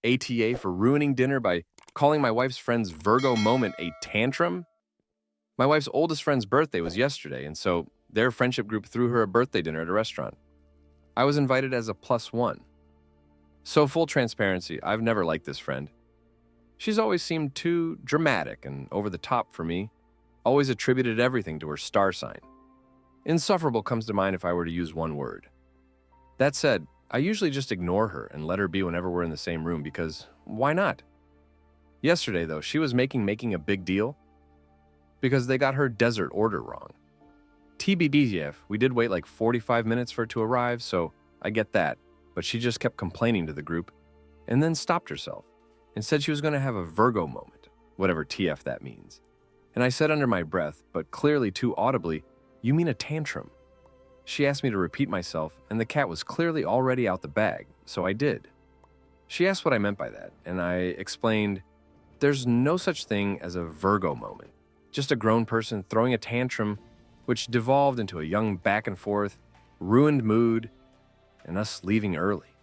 ATA for ruining dinner by calling my wife's friend's Virgo moment a tantrum? My wife's oldest friend's birthday was yesterday, and so their friendship group threw her a birthday dinner at a restaurant. I was invited as a plus one. So full transparency, I've never liked this friend. She's always seemed too dramatic and over the top for me, always attributed everything to her star sign. Insufferable comes to mind if I were to use one word. That said, I usually just ignore her and let her be whenever we're in the same room because why not? Yesterday, though, she was making a big deal because they got her desert order wrong. TBDF, we did wait like 45 minutes for it to arrive, so I get that, but she just kept complaining to the group and then stopped herself and said she was going to have a Virgo moment, whatever TF that means. And I said under my breath, but clearly too audibly, "You mean a tantrum?" She asked me to repeat myself, and the cat was clearly already out the bag, so I did. She asked what I meant by that, and I explained, there's no such thing as a Virgo moment, just a grown person throwing a tantrum which devolved into a young back and forth, ruined mood, and us leaving early.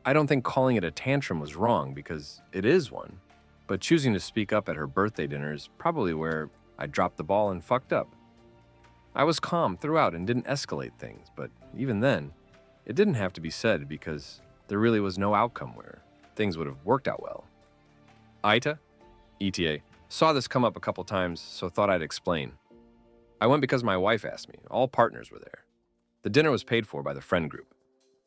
I don't think calling it a tantrum was wrong because it is one, but choosing to speak up at her birthday dinner is probably where I dropped the ball and fucked up. I was calm throughout and didn't escalate things, but even then, it didn't have to be said because there really was no outcome where things would have worked out well. AITA, ETA, saw this come up a couple times, so thought I'd explain. I went because my wife asked me. All partners were there. The dinner was paid for by the friend group.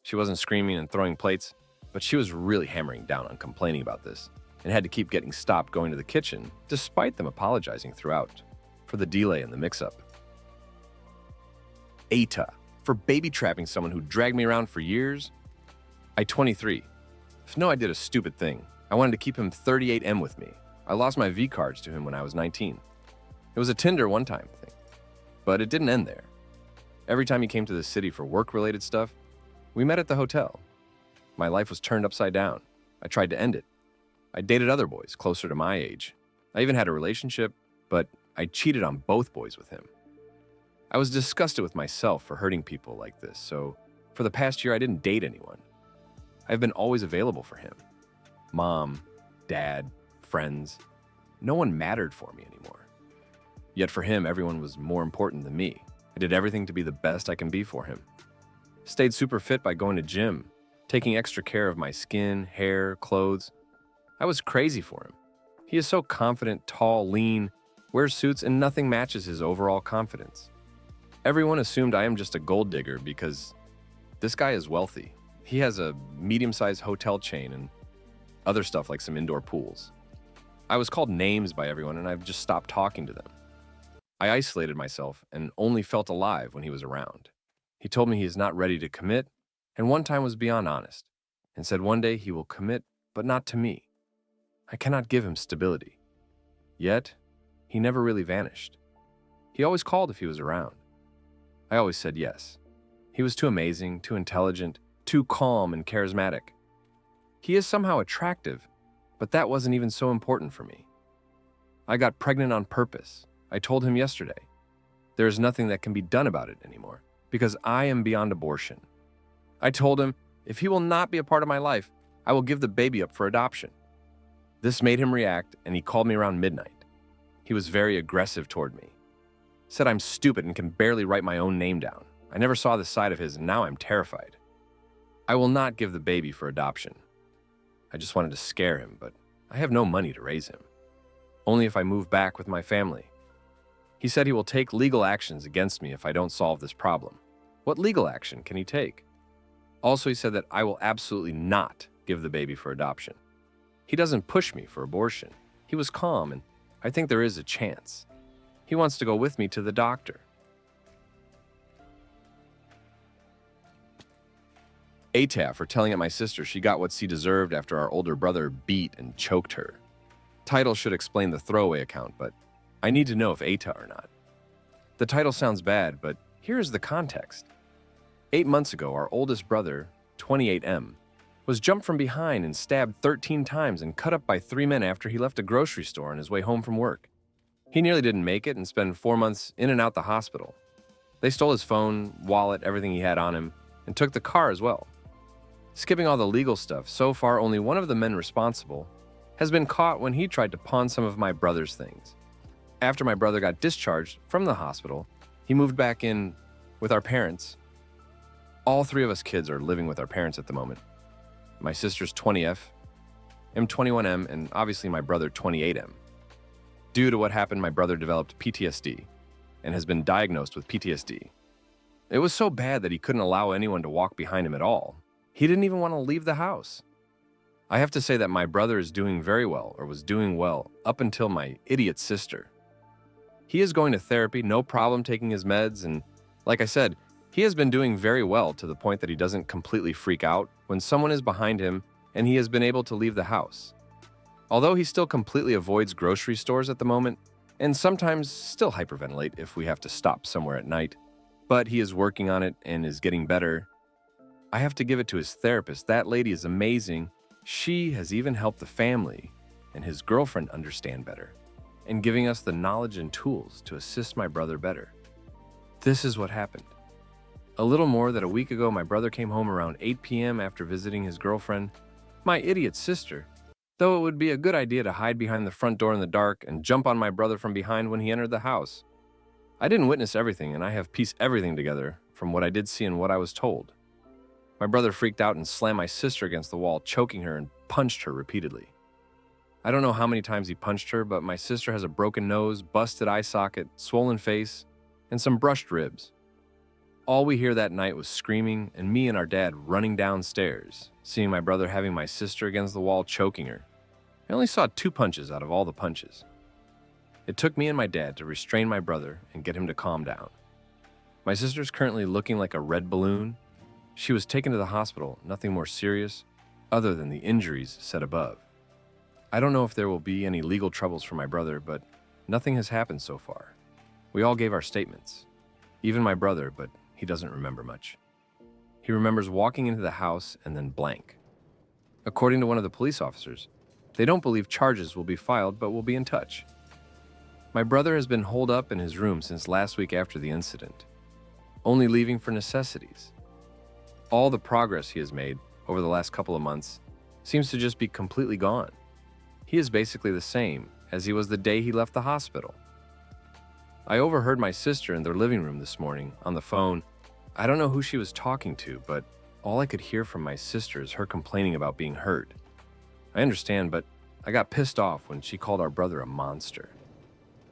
She wasn't screaming and throwing plates, but she was really hammering down on complaining about this and had to keep getting stopped going to the kitchen, despite them apologizing throughout for the delay in the mix-up. AITA, for baby trapping someone who dragged me around for years. I 23. No, I did a stupid thing. I wanted to keep him 38M with me. I lost my V cards to him when I was 19. It was a Tinder one-time thing, but it didn't end there. Every time he came to the city for work-related stuff, we met at the hotel. My life was turned upside down. I tried to end it. I dated other boys closer to my age. I even had a relationship, but I cheated on both boys with him. I was disgusted with myself for hurting people like this, so for the past year I didn't date anyone. I've been always available for him. Mom, dad, friends. No one mattered for me anymore. Yet for him, everyone was more important than me. I did everything to be the best I can be for him. Stayed super fit by going to gym, taking extra care of my skin, hair, clothes. I was crazy for him. He is so confident, tall, lean, wears suits, and nothing matches his overall confidence. Everyone assumed I am just a gold digger because this guy is wealthy. He has a medium-sized hotel chain and other stuff like some indoor pools. I was called names by everyone and I've just stopped talking to them. I isolated myself and only felt alive when he was around. He told me he is not ready to commit, and one time was beyond honest, and said one day he will commit, but not to me. I cannot give him stability. Yet, he never really vanished. He always called if he was around. I always said yes. He was too amazing, too intelligent, too calm and charismatic. He is somehow attractive, but that wasn't even so important for me. I got pregnant on purpose. I told him yesterday. There is nothing that can be done about it anymore, because I am beyond abortion. I told him, if he will not be a part of my life, I will give the baby up for adoption. This made him react, and he called me around midnight. He was very aggressive toward me. Said I'm stupid and can barely write my own name down. I never saw this side of his, and now I'm terrified. I will not give the baby for adoption. I just wanted to scare him, but I have no money to raise him. Only if I move back with my family. He said he will take legal actions against me if I don't solve this problem. What legal action can he take? Also, he said that I will absolutely not give the baby for adoption. He doesn't push me for abortion. He was calm, and I think there is a chance. He wants to go with me to the doctor. AITA for telling at my sister she got what she deserved after our older brother beat and choked her. Title should explain the throwaway account, but I need to know if AITA or not. The title sounds bad, but here is the context. 8 months ago, our oldest brother, 28M, was jumped from behind and stabbed 13 times and cut up by 3 men after he left a grocery store on his way home from work. He nearly didn't make it and spent 4 months in and out the hospital. They stole his phone, wallet, everything he had on him, and took the car as well. Skipping all the legal stuff, so far only one of the men responsible has been caught when he tried to pawn some of my brother's things. After my brother got discharged from the hospital, he moved back in with our parents. All three of us kids are living with our parents at the moment. My sister's 20F, I'm 21M, and obviously my brother 28M. Due to what happened, my brother developed PTSD and has been diagnosed with PTSD. It was so bad that he couldn't allow anyone to walk behind him at all. He didn't even want to leave the house. I have to say that my brother is doing very well, or was doing well, up until my idiot sister. He is going to therapy, no problem taking his meds, and like I said, he has been doing very well to the point that he doesn't completely freak out when someone is behind him and he has been able to leave the house. Although he still completely avoids grocery stores at the moment, and sometimes still hyperventilate if we have to stop somewhere at night, but he is working on it and is getting better. I have to give it to his therapist. That lady is amazing. She has even helped the family and his girlfriend understand better, and giving us the knowledge and tools to assist my brother better. This is what happened. A little more than a week ago, my brother came home around 8 p.m. after visiting his girlfriend, my idiot sister, though it would be a good idea to hide behind the front door in the dark and jump on my brother from behind when he entered the house. I didn't witness everything, and I have pieced everything together from what I did see and what I was told. My brother freaked out and slammed my sister against the wall, choking her, and punched her repeatedly. I don't know how many times he punched her, but my sister has a broken nose, busted eye socket, swollen face, and some brushed ribs. All we hear that night was screaming and me and our dad running downstairs, seeing my brother having my sister against the wall, choking her. I only saw 2 punches out of all the punches. It took me and my dad to restrain my brother and get him to calm down. My sister's currently looking like a red balloon. She was taken to the hospital, nothing more serious, other than the injuries said above. I don't know if there will be any legal troubles for my brother, but nothing has happened so far. We all gave our statements. Even my brother, but he doesn't remember much. He remembers walking into the house and then blank. According to one of the police officers, they don't believe charges will be filed, but will be in touch. My brother has been holed up in his room since last week after the incident, only leaving for necessities. All the progress he has made over the last couple of months seems to just be completely gone. He is basically the same as he was the day he left the hospital. I overheard my sister in their living room this morning on the phone. I don't know who she was talking to, but all I could hear from my sister is her complaining about being hurt. I understand, but I got pissed off when she called our brother a monster.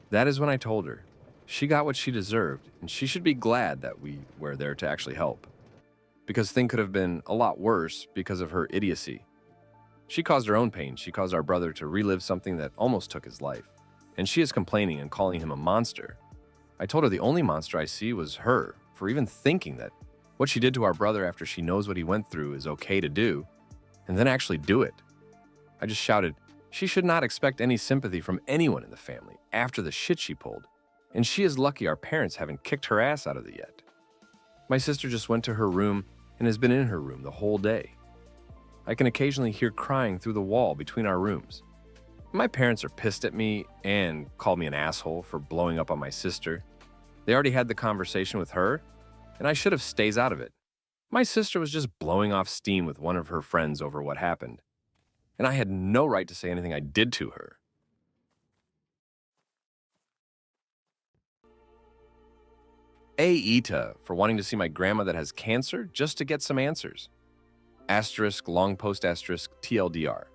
That is when I told her she got what she deserved, and she should be glad that we were there to actually help. Because things could have been a lot worse because of her idiocy. She caused her own pain. She caused our brother to relive something that almost took his life. And she is complaining and calling him a monster. I told her the only monster I see was her, for even thinking that what she did to our brother after she knows what he went through is okay to do, and then actually do it. I just shouted, she should not expect any sympathy from anyone in the family after the shit she pulled, and she is lucky our parents haven't kicked her ass out of it yet. My sister just went to her room and has been in her room the whole day. I can occasionally hear crying through the wall between our rooms. My parents are pissed at me and called me an asshole for blowing up on my sister. They already had the conversation with her, and I should have stays out of it. My sister was just blowing off steam with one of her friends over what happened, and I had no right to say anything I did to her. AITA for wanting to see my grandma that has cancer just to get some answers. Asterisk, long post asterisk, TLDR.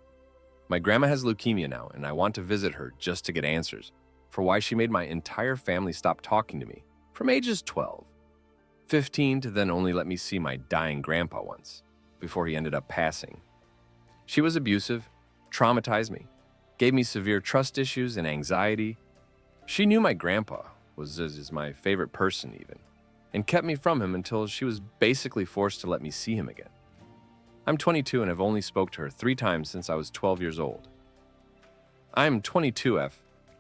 My grandma has leukemia now, and I want to visit her just to get answers for why she made my entire family stop talking to me from ages 12, 15 to then only let me see my dying grandpa once before he ended up passing. She was abusive, traumatized me, gave me severe trust issues and anxiety. She knew my grandpa is my favorite person even, and kept me from him until she was basically forced to let me see him again. I'm 22 and have only spoke to her 3 times since I was 12 years old. I'm 22F,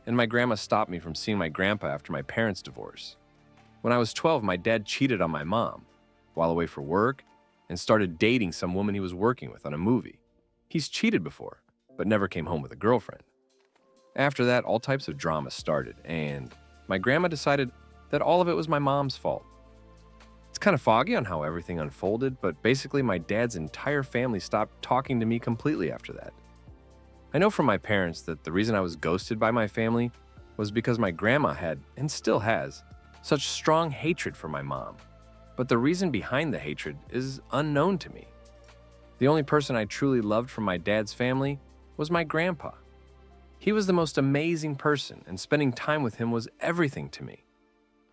and my grandma stopped me from seeing my grandpa after my parents' divorce. When I was 12, my dad cheated on my mom while away for work and started dating some woman he was working with on a movie. He's cheated before, but never came home with a girlfriend. After that, all types of drama started, and my grandma decided that all of it was my mom's fault. It's kind of foggy on how everything unfolded, but basically my dad's entire family stopped talking to me completely after that. I know from my parents that the reason I was ghosted by my family was because my grandma had, and still has, such strong hatred for my mom. But the reason behind the hatred is unknown to me. The only person I truly loved from my dad's family was my grandpa. He was the most amazing person, and spending time with him was everything to me.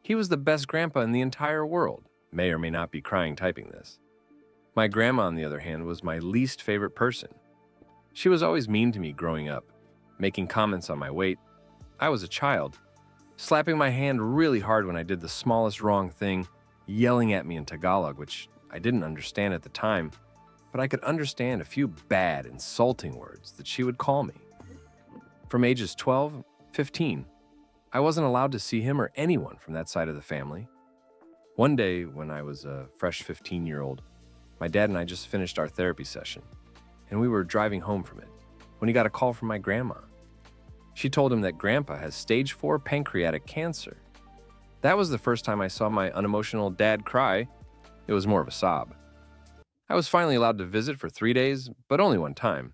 He was the best grandpa in the entire world. May or may not be crying typing this. My grandma, on the other hand, was my least favorite person. She was always mean to me growing up, making comments on my weight. I was a child, slapping my hand really hard when I did the smallest wrong thing, yelling at me in Tagalog, which I didn't understand at the time, but I could understand a few bad, insulting words that she would call me. From ages 12, 15, I wasn't allowed to see him or anyone from that side of the family. One day, when I was a fresh 15-year-old, my dad and I just finished our therapy session, and we were driving home from it when he got a call from my grandma. She told him that Grandpa has stage 4 pancreatic cancer. That was the first time I saw my unemotional dad cry. It was more of a sob. I was finally allowed to visit for 3 days, but only one time,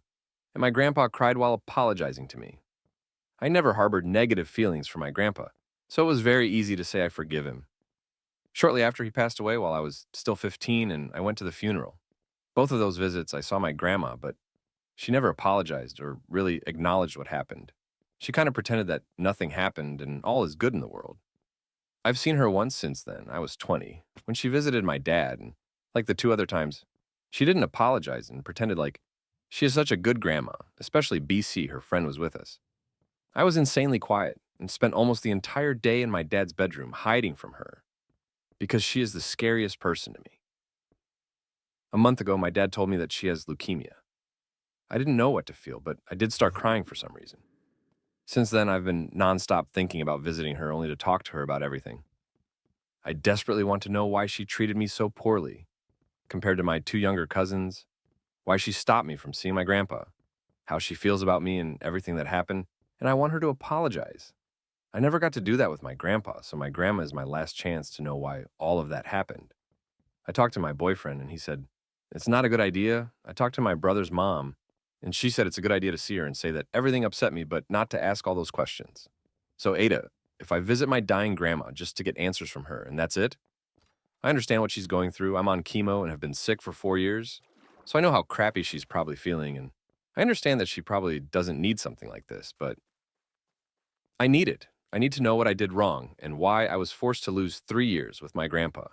and my grandpa cried while apologizing to me. I never harbored negative feelings for my grandpa, so it was very easy to say I forgive him. Shortly after he passed away while I was still 15, and I went to the funeral. Both of those visits I saw my grandma, but she never apologized or really acknowledged what happened. She kind of pretended that nothing happened and all is good in the world. I've seen her once since then. I was 20, when she visited my dad, and like the 2 other times, she didn't apologize and pretended like she is such a good grandma, especially BC, her friend, was with us. I was insanely quiet and spent almost the entire day in my dad's bedroom hiding from her because she is the scariest person to me. A month ago, my dad told me that she has leukemia. I didn't know what to feel, but I did start crying for some reason. Since then, I've been nonstop thinking about visiting her only to talk to her about everything. I desperately want to know why she treated me so poorly compared to my 2 younger cousins, why she stopped me from seeing my grandpa, how she feels about me and everything that happened, and I want her to apologize. I never got to do that with my grandpa, so my grandma is my last chance to know why all of that happened. I talked to my boyfriend, and he said, "It's not a good idea." I talked to my brother's mom, and she said it's a good idea to see her and say that everything upset me, but not to ask all those questions. So, Ada, if I visit my dying grandma just to get answers from her, and that's it? I understand what she's going through. I'm on chemo and have been sick for 4 years, so I know how crappy she's probably feeling, and I understand that she probably doesn't need something like this, but I need it. I need to know what I did wrong and why I was forced to lose 3 years with my grandpa.